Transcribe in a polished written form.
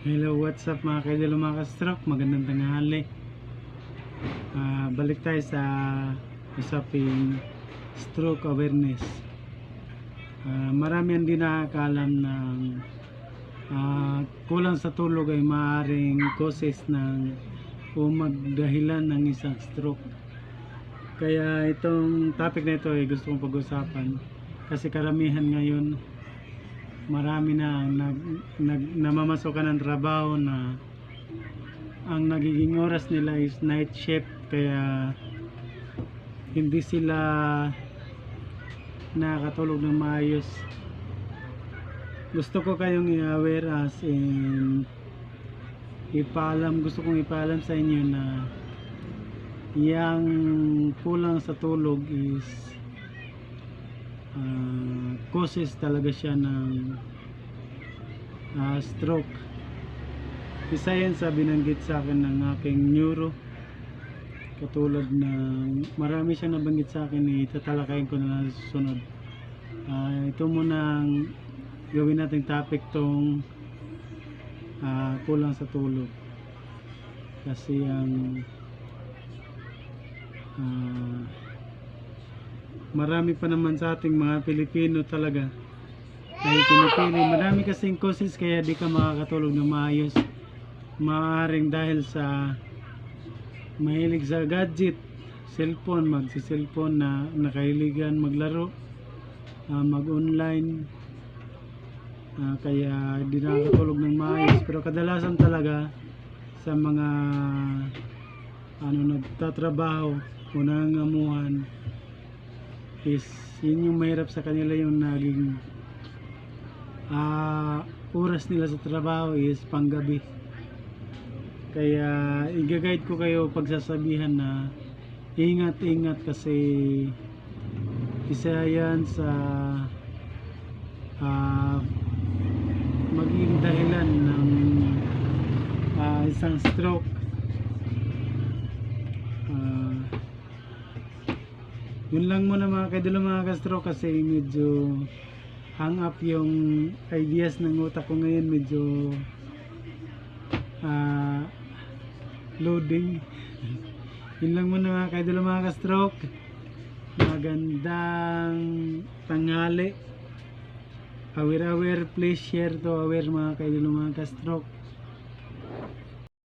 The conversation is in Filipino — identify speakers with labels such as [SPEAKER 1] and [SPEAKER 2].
[SPEAKER 1] Hello, what's up mga kaidol, mga ka-stroke? Magandang tanghali. Balik tayo sa usaping stroke awareness. Marami ang di nakakaalam ng kulang sa tulog ay maaaring causes ng o magdahilan ng isang stroke. Kaya itong topic na ito ay gusto kong pag-usapan kasi karamihan ngayon marami na namamasokan ng trabaho na ang nagiging oras nila is night shift, kaya hindi sila nakakatulog ng maayos. Gusto ko kayong i-aware, as in gusto kong ipaalam sa inyo na yang kulang sa tulog is causes talaga siya ng stroke. Isa yan sa binanggit sa akin ng aking neuro, katulad ng marami siyang nabanggit sa akin, itatalakayin ko na lang sa susunod. Ito muna ang gawin nating topic, tong kulang sa tulog, kasi ang marami pa naman sa ating mga Pilipino talaga ay pinipili. Marami kasing causes kaya di ka makakatulog ng maayos. Maaaring dahil sa mahilig sa gadget, cellphone, magsi-cellphone na nakahiligan maglaro, mag-online, kaya di nakakatulog ng maayos. Pero kadalasan talaga sa mga nagtatrabaho o nangangamuhan is yun yung mahirap sa kanila, yung naging oras nila sa trabaho is panggabi. Kaya i-guide ko kayo, pagsasabihan na ingat kasi isa yan sa magiging dahilan ng isang stroke. Yun lang muna mga kaidol, mga ka-stroke, kasi medyo hang up yung ideas ng utak ko ngayon, medyo loading. Yun lang muna mga kaidol, mga ka-stroke. Magandang tanghali. Aware, please share to aware mga kaidol, mga ka-stroke.